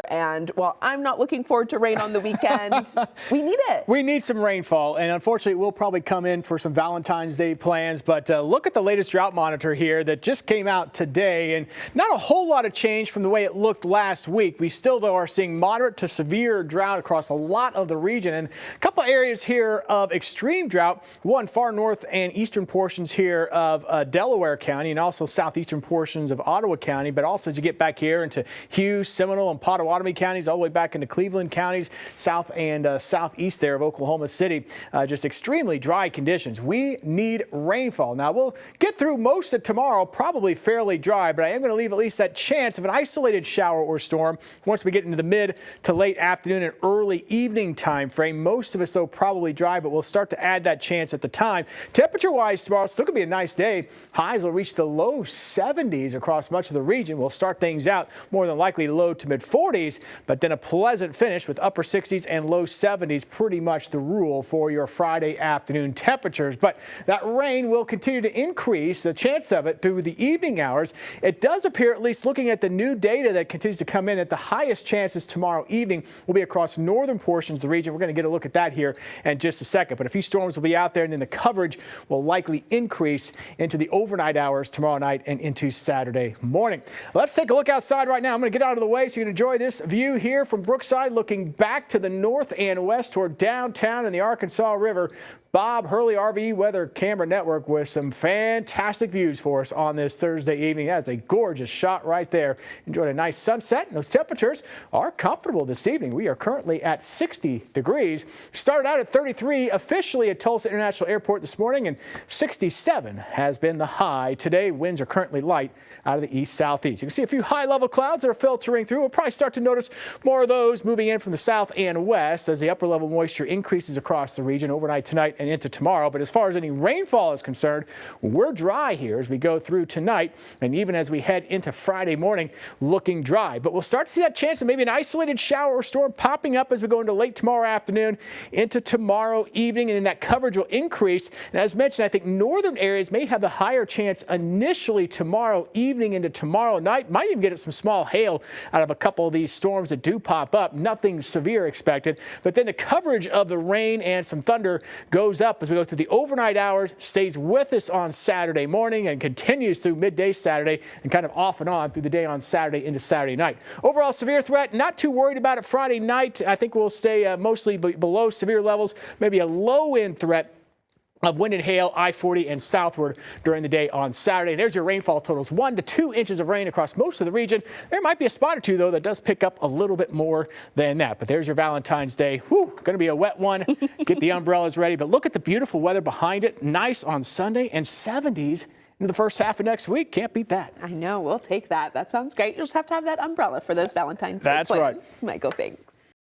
And while I'm not looking forward to rain on the weekend, we need it. We need some rainfall, and unfortunately, we'll probably come in for some Valentine's Day plans. But look at the latest drought monitor here that just came out today, and not a whole lot of change from the way it looked last week. We still, though, are seeing moderate to severe drought across a lot of the region, and a couple areas here of extreme drought. One, far north and eastern portions here of Delaware County, and also southeastern portions of Ottawa County. But also, as you get back here into Hughes, Seminole, and Potawatomi counties, all the way back into Cleveland counties, south and southeast there of Oklahoma City, just extremely dry conditions. We need rainfall. Now, we'll get through most of tomorrow, probably fairly dry, but I am going to leave at least that chance of an isolated shower or storm once we get into the mid to late afternoon and early evening time frame. Most of us, though, probably dry, but we'll start to add that chance at the time. Temperature-wise tomorrow, it's still going to be a nice day. Highs will reach the low 70s across much of the region. We'll start things out more than likely low to mid 40s. But then a pleasant finish with upper 60s and low 70s, pretty much the rule for your Friday afternoon temperatures. But that rain will continue to increase, the chance of it, through the evening hours. It does appear, at least looking at the new data that continues to come in, that the highest chances tomorrow evening will be across northern portions of the region. We're going to get a look at that here in just a second. But a few storms will be out there, and then the coverage will likely increase into the overnight hours tomorrow night and into Saturday morning. Let's take a look outside right now. I'm going to get out of the way so you can enjoy this view here from Brookside, looking back to the north and west toward downtown and the Arkansas River. Bob Hurley RV Weather Camera Network with some fantastic views for us on this Thursday evening. That's a gorgeous shot right there. Enjoyed a nice sunset. Those temperatures are comfortable this evening. We are currently at 60 degrees. Started out at 33 officially at Tulsa International Airport this morning, and 67 has been the high today. Winds are currently light out of the east-southeast. You can see a few high-level clouds that are filtering through. We'll probably start to notice more of those moving in from the south and west as the upper-level moisture increases across the region overnight tonight and into tomorrow. But as far as any rainfall is concerned, we're dry here as we go through tonight, and even as we head into Friday morning, looking dry. But we'll start to see that chance of maybe an isolated shower or storm popping up as we go into late tomorrow afternoon into tomorrow evening, and then that coverage will increase. And as mentioned, I think northern areas may have the higher chance initially tomorrow evening into tomorrow night. Might even get some small hail out of a couple of these storms that do pop up. Nothing severe expected, but then the coverage of the rain and some thunder goes up as we go through the overnight hours, stays with us on Saturday morning, and continues through midday Saturday and kind of off and on through the day on Saturday into Saturday night. Overall severe threat, not too worried about it Friday night. I think we'll stay mostly below severe levels, maybe a low-end threat of wind and hail I-40 and southward during the day on Saturday. And there's your rainfall totals, 1 to 2 inches of rain across most of the region. There might be a spot or two, though, that does pick up a little bit more than that. But there's your Valentine's Day. Whew, going to be a wet one. Get the umbrellas ready. But look at the beautiful weather behind it. Nice on Sunday, and 70s into the first half of next week. Can't beat that. I know. We'll take that. That sounds great. You'll just have to have that umbrella for those Valentine's Day plans. That's right. Michael, thanks.